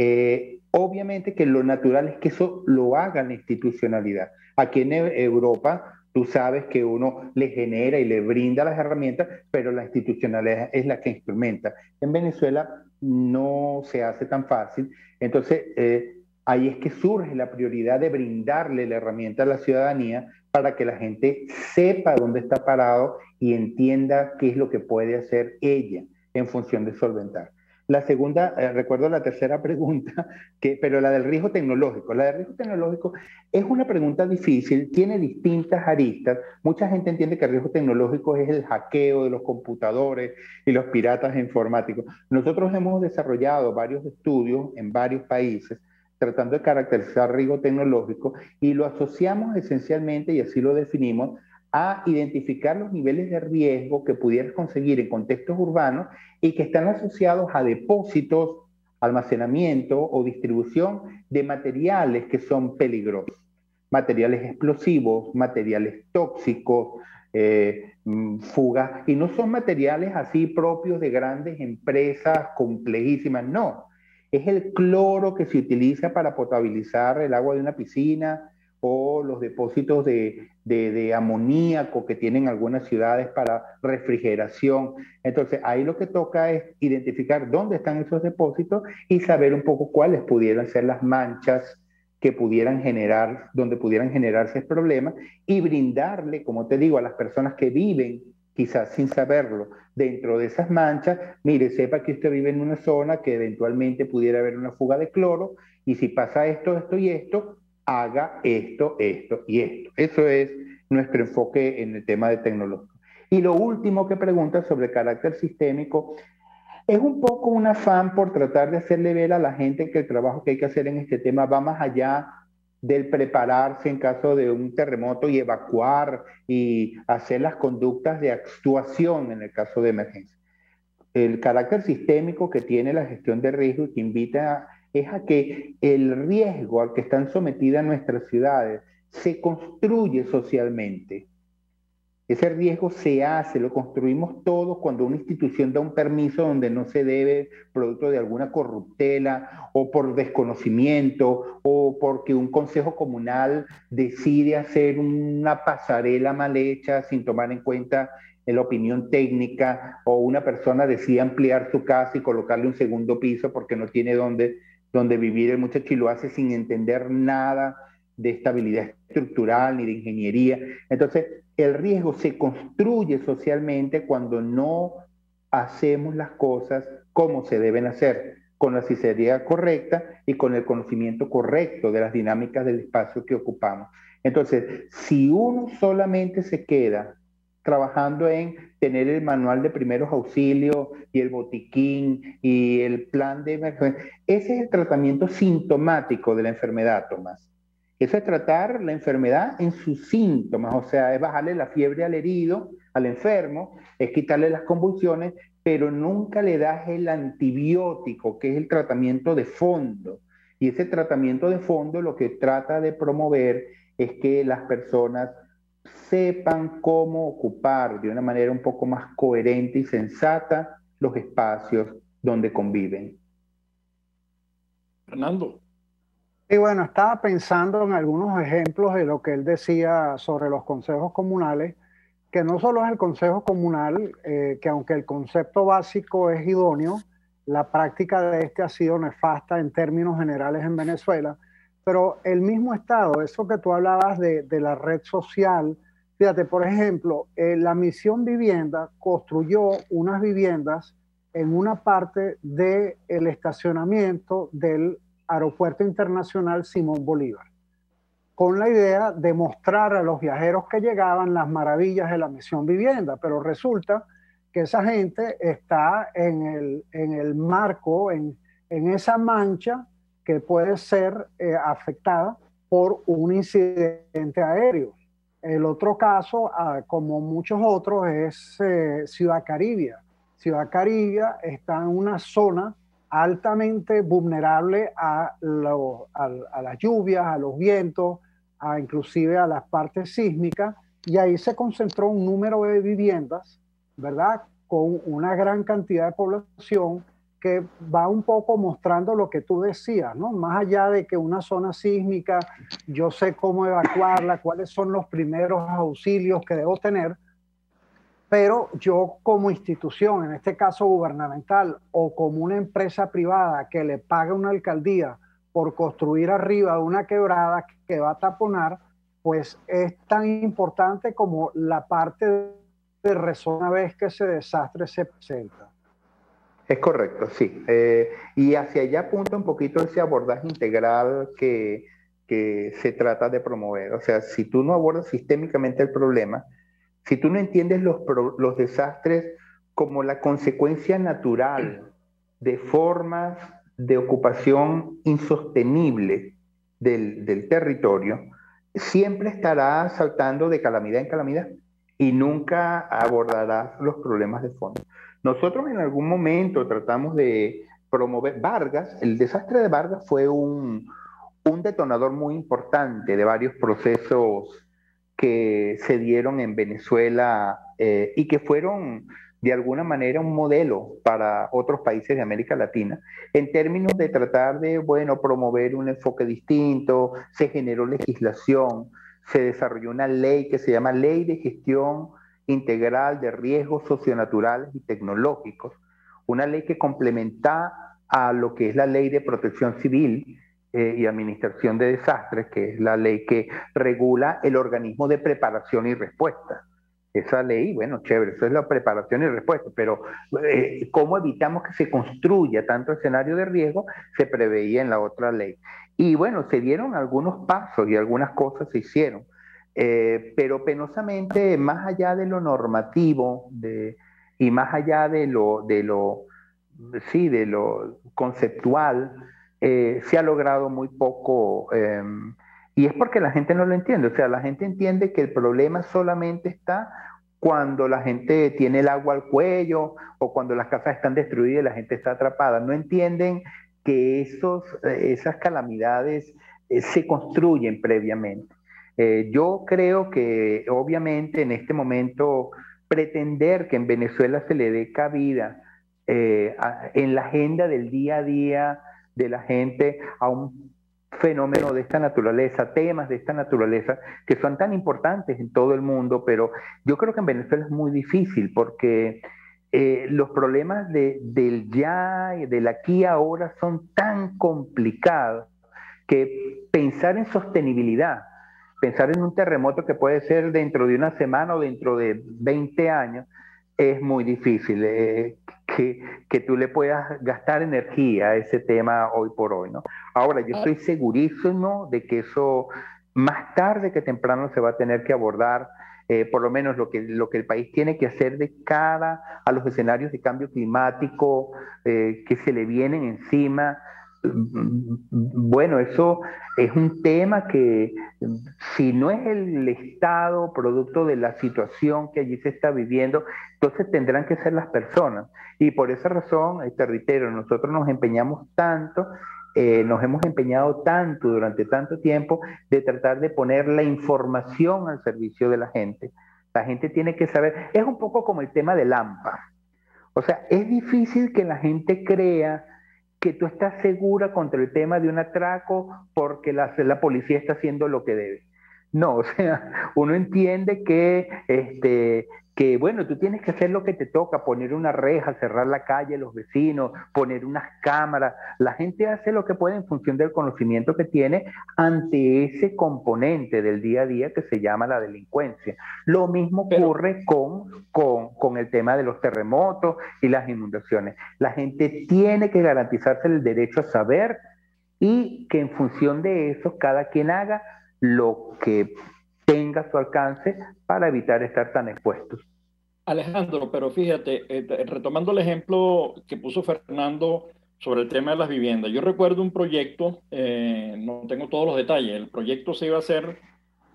obviamente que lo natural es que eso lo haga la institucionalidad. Aquí en Europa, tú sabes que uno le genera y le brinda las herramientas, pero la institucionalidad es la que instrumenta. En Venezuela no se hace tan fácil. Entonces, ahí es que surge la prioridad de brindarle la herramienta a la ciudadanía para que la gente sepa dónde está parado y entienda qué es lo que puede hacer ella en función de solventar. La segunda, recuerdo la tercera pregunta, pero la del riesgo tecnológico. La del riesgo tecnológico es una pregunta difícil, tiene distintas aristas. Mucha gente entiende que el riesgo tecnológico es el hackeo de los computadores y los piratas informáticos. Nosotros hemos desarrollado varios estudios en varios países tratando de caracterizar riesgo tecnológico y lo asociamos esencialmente, y así lo definimos, a identificar los niveles de riesgo que pudieras conseguir en contextos urbanos y que están asociados a depósitos, almacenamiento o distribución de materiales que son peligrosos. Materiales explosivos, materiales tóxicos, fugas, y no son materiales así propios de grandes empresas complejísimas, no. Es el cloro que se utiliza para potabilizar el agua de una piscina o los depósitos de amoníaco que tienen algunas ciudades para refrigeración. Entonces, ahí lo que toca es identificar dónde están esos depósitos y saber un poco cuáles pudieran ser las manchas que pudieran generar, donde pudieran generarse problemas y brindarle, como te digo, a las personas que viven quizás sin saberlo, dentro de esas manchas, mire, sepa que usted vive en una zona que eventualmente pudiera haber una fuga de cloro, y si pasa esto, esto y esto, haga esto, esto y esto. Eso es nuestro enfoque en el tema de tecnología. Y lo último que pregunta sobre carácter sistémico, es un poco un afán por tratar de hacerle ver a la gente que el trabajo que hay que hacer en este tema va más allá del prepararse en caso de un terremoto y evacuar y hacer las conductas de actuación en el caso de emergencia. El carácter sistémico que tiene la gestión de riesgo y que invita es a que el riesgo al que están sometidas nuestras ciudades se construye socialmente. Ese riesgo se hace, lo construimos todos cuando una institución da un permiso donde no se debe, producto de alguna corruptela o por desconocimiento o porque un consejo comunal decide hacer una pasarela mal hecha sin tomar en cuenta la opinión técnica, o una persona decide ampliar su casa y colocarle un segundo piso porque no tiene donde vivir. El muchacho y lo hace sin entender nada de estabilidad estructural ni de ingeniería. Entonces, el riesgo se construye socialmente cuando no hacemos las cosas como se deben hacer, con la sinceridad correcta y con el conocimiento correcto de las dinámicas del espacio que ocupamos. Entonces, si uno solamente se queda trabajando en tener el manual de primeros auxilios y el botiquín y el plan de emergencia, ese es el tratamiento sintomático de la enfermedad, Tomás. Eso es tratar la enfermedad en sus síntomas, o sea, es bajarle la fiebre al herido, al enfermo, es quitarle las convulsiones, pero nunca le das el antibiótico, que es el tratamiento de fondo. Y ese tratamiento de fondo lo que trata de promover es que las personas sepan cómo ocupar de una manera un poco más coherente y sensata los espacios donde conviven. Fernando. Y bueno, estaba pensando en algunos ejemplos de lo que él decía sobre los consejos comunales, que no solo es el consejo comunal, que aunque el concepto básico es idóneo, la práctica de este ha sido nefasta en términos generales en Venezuela, pero el mismo Estado, eso que tú hablabas de la red social, fíjate, por ejemplo, la Misión Vivienda construyó unas viviendas en una parte del estacionamiento del Aeropuerto Internacional Simón Bolívar, con la idea de mostrar a los viajeros que llegaban las maravillas de la Misión Vivienda, pero resulta que esa gente está en el marco, en esa mancha que puede ser afectada por un incidente aéreo. El otro caso, como muchos otros, es Ciudad Caribia. Ciudad Caribia está en una zona altamente vulnerable a las lluvias, a los vientos, inclusive a las partes sísmicas, y ahí se concentró un número de viviendas, ¿verdad?, con una gran cantidad de población que va un poco mostrando lo que tú decías, ¿no? Más allá de que una zona sísmica, yo sé cómo evacuarla, cuáles son los primeros auxilios que debo tener, pero yo como institución, en este caso gubernamental, o como una empresa privada que le paga a una alcaldía por construir arriba de una quebrada que va a taponar, pues es tan importante como la parte de resolver una vez que ese desastre se presenta. Es correcto, sí. Y hacia allá apunta un poquito ese abordaje integral que se trata de promover. O sea, si tú no abordas sistémicamente el problema, si tú no entiendes los desastres como la consecuencia natural de formas de ocupación insostenible del territorio, siempre estarás saltando de calamidad en calamidad y nunca abordarás los problemas de fondo. Nosotros en algún momento tratamos de promover Vargas. El desastre de Vargas fue un detonador muy importante de varios procesos que se dieron en Venezuela y que fueron de alguna manera un modelo para otros países de América Latina en términos de tratar de, bueno, promover un enfoque distinto. Se generó legislación, se desarrolló una ley que se llama Ley de Gestión Integral de Riesgos Socionaturales y Tecnológicos, una ley que complementa a lo que es la Ley de Protección Civil y Administración de Desastres, que es la ley que regula el organismo de preparación y respuesta. Esa ley, bueno, chévere, eso es la preparación y respuesta, pero cómo evitamos que se construya tanto escenario de riesgo, se preveía en la otra ley. Y bueno, se dieron algunos pasos y algunas cosas se hicieron, pero penosamente, más allá de lo normativo y más allá de lo conceptual, se ha logrado muy poco, y es porque la gente no lo entiende. O sea, la gente entiende que el problema solamente está cuando la gente tiene el agua al cuello o cuando las casas están destruidas y la gente está atrapada. No entienden que esas calamidades se construyen previamente. Yo creo que obviamente en este momento pretender que en Venezuela se le dé cabida en la agenda del día a día de la gente a un fenómeno de esta naturaleza, temas de esta naturaleza que son tan importantes en todo el mundo, pero yo creo que en Venezuela es muy difícil porque los problemas del ya y del aquí y ahora son tan complicados que pensar en sostenibilidad, pensar en un terremoto que puede ser dentro de una semana o dentro de 20 años, es muy difícil que tú le puedas gastar energía a ese tema hoy por hoy, ¿no? Ahora, yo estoy segurísimo de que eso más tarde que temprano se va a tener que abordar, por lo menos lo que el país tiene que hacer de cara a los escenarios de cambio climático que se le vienen encima. Bueno, eso es un tema que si no es el Estado producto de la situación que allí se está viviendo, entonces tendrán que ser las personas. Y por esa razón, te reitero, nosotros nos empeñamos tanto, nos hemos empeñado tanto durante tanto tiempo de tratar de poner la información al servicio de la gente. La gente tiene que saber, es un poco como el tema del AMPA. O sea, es difícil que la gente crea que tú estás segura contra el tema de un atraco porque la policía está haciendo lo que debe. No, o sea, uno entiende que que bueno, tú tienes que hacer lo que te toca, poner una reja, cerrar la calle, los vecinos, poner unas cámaras. La gente hace lo que puede en función del conocimiento que tiene ante ese componente del día a día que se llama la delincuencia. Lo mismo ocurre con el tema de los terremotos y las inundaciones. La gente tiene que garantizarse el derecho a saber y que en función de eso cada quien haga lo que tenga a su alcance para evitar estar tan expuestos. Alejandro, pero fíjate, retomando el ejemplo que puso Fernando sobre el tema de las viviendas, yo recuerdo un proyecto, no tengo todos los detalles, el proyecto se iba a hacer,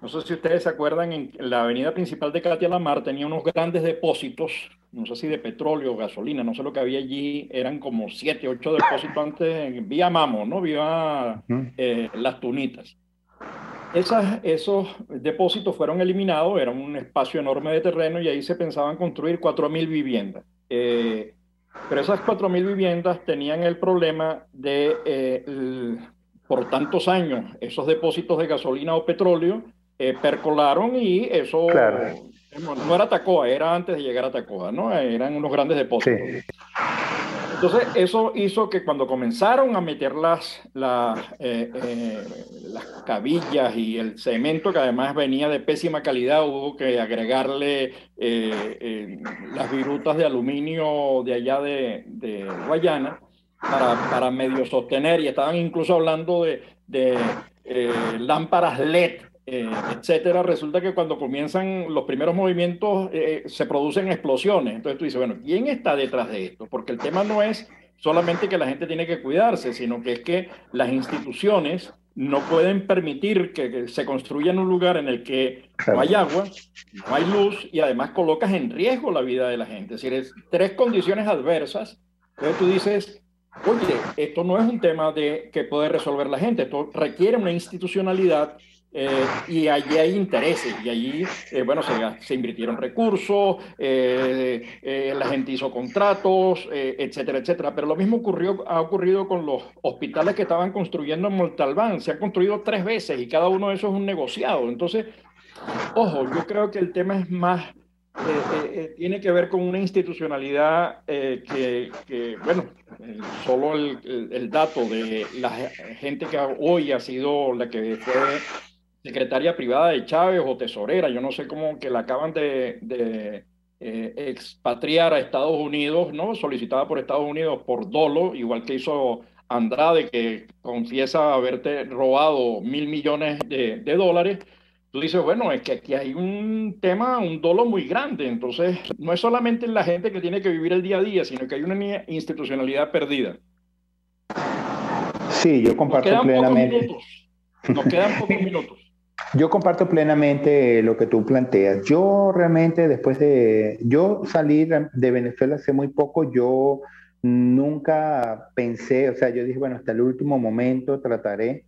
no sé si ustedes se acuerdan, en la avenida principal de Katia Lamar tenía unos grandes depósitos, no sé si de petróleo o gasolina, no sé lo que había allí, eran como 7, 8 depósitos antes, vía Mamo, ¿no? Vía Las Tunitas. Esos depósitos fueron eliminados, era un espacio enorme de terreno y ahí se pensaban construir 4.000 viviendas. Pero esas 4.000 viviendas tenían el problema de, por tantos años, esos depósitos de gasolina o petróleo percolaron y eso no era Tacoa, era antes de llegar a Tacoa, ¿no? Eran unos grandes depósitos. Sí. Entonces, eso hizo que cuando comenzaron a meter las cabillas y el cemento, que además venía de pésima calidad, hubo que agregarle las virutas de aluminio de allá de Guayana para medio sostener, y estaban incluso hablando de lámparas LED, etcétera. Resulta que cuando comienzan los primeros movimientos se producen explosiones. Entonces tú dices, bueno, ¿quién está detrás de esto? Porque el tema no es solamente que la gente tiene que cuidarse, sino que es que las instituciones no pueden permitir que se construya en un lugar en el que no hay agua, no hay luz, y además colocas en riesgo la vida de la gente. Es decir, es 3 condiciones adversas. Entonces tú dices, oye, esto no es un tema que puede resolver la gente, esto requiere una institucionalidad. Y allí hay intereses, y allí, bueno, se invirtieron recursos, la gente hizo contratos, etcétera, etcétera. Pero lo mismo ha ocurrido con los hospitales que estaban construyendo en Montalbán. Se han construido 3 veces y cada uno de esos es un negociado. Entonces, ojo, yo creo que el tema es más, tiene que ver con una institucionalidad bueno, solo el dato de la gente que hoy ha sido la que fue secretaria privada de Chávez o tesorera, yo no sé cómo, que la acaban de expatriar a Estados Unidos, ¿no? Solicitada por Estados Unidos por dolo, igual que hizo Andrade, que confiesa haberte robado $1.000 millones de dólares. Tú dices, bueno, es que aquí hay un tema, un dolo muy grande. Entonces, no es solamente la gente que tiene que vivir el día a día, sino que hay una institucionalidad perdida. Sí, yo comparto plenamente. Nos quedan pocos minutos. Yo comparto plenamente lo que tú planteas. Yo realmente, yo salí de Venezuela hace muy poco, yo nunca pensé, o sea, yo dije, bueno, hasta el último momento trataré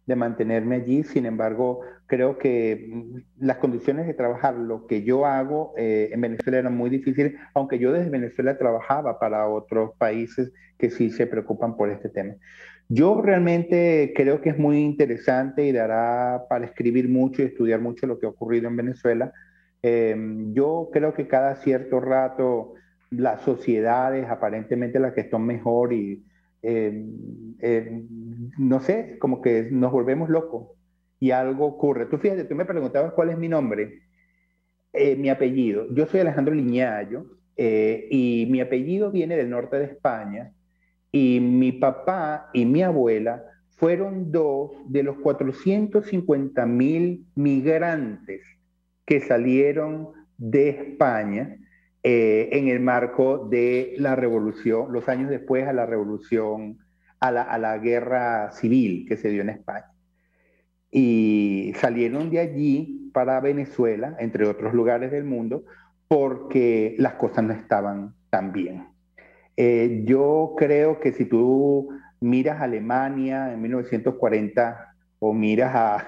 de mantenerme allí. Sin embargo, creo que las condiciones de trabajar, lo que yo hago en Venezuela eran muy difíciles, aunque yo desde Venezuela trabajaba para otros países que sí se preocupan por este tema. Yo realmente creo que es muy interesante y dará para escribir mucho y estudiar mucho lo que ha ocurrido en Venezuela. Yo creo que cada cierto rato las sociedades, aparentemente las que están mejor y no sé, como que nos volvemos locos y algo ocurre. Tú fíjate, tú me preguntabas cuál es mi nombre, mi apellido. Yo soy Alejandro Liñayo y mi apellido viene del norte de España. Y mi papá y mi abuela fueron 2 de los 450.000 migrantes que salieron de España en el marco de la revolución, los años después a la revolución, a la guerra civil que se dio en España. Y salieron de allí para Venezuela, entre otros lugares del mundo, porque las cosas no estaban tan bien. Yo creo que si tú miras a Alemania en 1940 o miras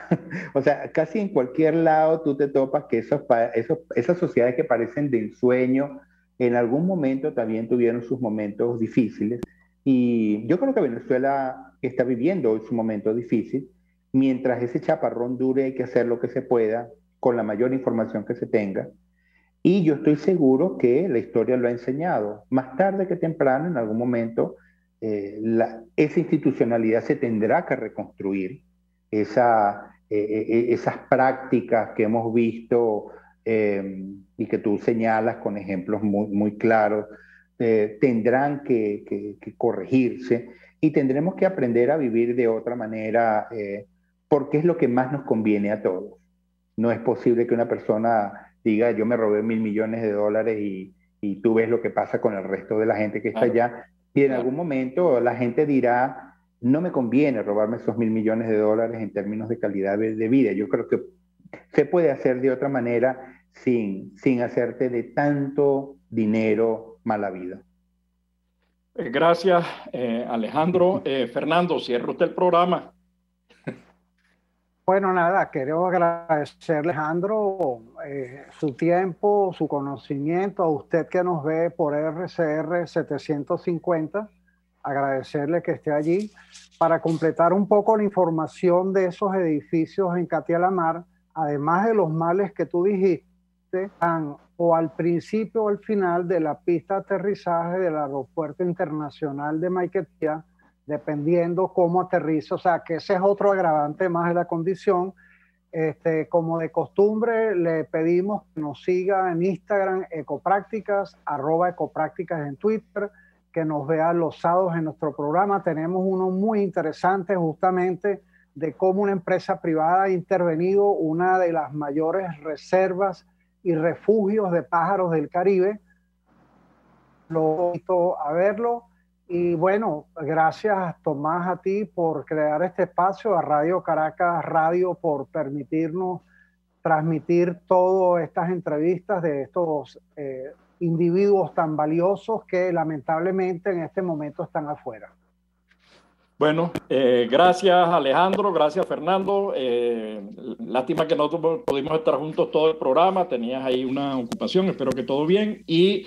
o sea, casi en cualquier lado tú te topas que esas sociedades que parecen de ensueño, en algún momento también tuvieron sus momentos difíciles. Y yo creo que Venezuela está viviendo hoy su momento difícil. Mientras ese chaparrón dure, hay que hacer lo que se pueda con la mayor información que se tenga. Y yo estoy seguro que la historia lo ha enseñado. Más tarde que temprano, en algún momento, esa institucionalidad se tendrá que reconstruir. Esas prácticas que hemos visto y que tú señalas con ejemplos muy, muy claros, tendrán que corregirse y tendremos que aprender a vivir de otra manera porque es lo que más nos conviene a todos. No es posible que una persona diga yo me robé $1.000 millones y tú ves lo que pasa con el resto de la gente que está allá y en algún momento la gente dirá no me conviene robarme esos $1.000 millones en términos de calidad de vida. Yo creo que se puede hacer de otra manera sin hacerte de tanto dinero mal habido. Gracias, Alejandro. Fernando, cierra usted el programa. Bueno, nada, quiero agradecerle, Alejandro, su tiempo, su conocimiento, a usted que nos ve por RCR 750, agradecerle que esté allí para completar un poco la información de esos edificios en Catia-la-Mar, además de los males que tú dijiste, o al principio o al final de la pista de aterrizaje del Aeropuerto Internacional de Maiquetía, dependiendo cómo aterriza, o sea que ese es otro agravante más de la condición. Como de costumbre, le pedimos que nos siga en Instagram, Ecoprácticas, @Ecoprácticas en Twitter, que nos vea los sábados en nuestro programa. Tenemos uno muy interesante justamente de cómo una empresa privada ha intervenido una de las mayores reservas y refugios de pájaros del Caribe. Lo invito a verlo. Y bueno, gracias Tomás a ti por crear este espacio, a Radio Caracas Radio por permitirnos transmitir todas estas entrevistas de estos individuos tan valiosos que lamentablemente en este momento están afuera. Bueno, gracias Alejandro, gracias Fernando. Lástima que no pudimos estar juntos todo el programa, tenías ahí una ocupación, espero que todo bien. Y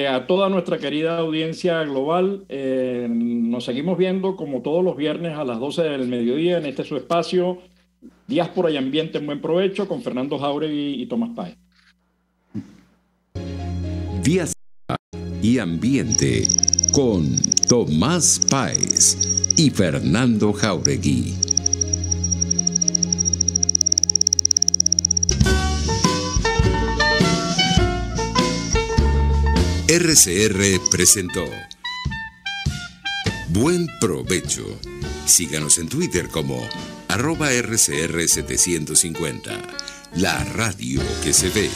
a toda nuestra querida audiencia global, nos seguimos viendo como todos los viernes a las 12 del mediodía en este su espacio, Diáspora y Ambiente en Buen Provecho, con Fernando Jáuregui y Tomás Páez. Diáspora y Ambiente con Tomás Páez y Fernando Jáuregui. RCR presentó Buen Provecho. Síganos en Twitter como @RCR750, la radio que se ve.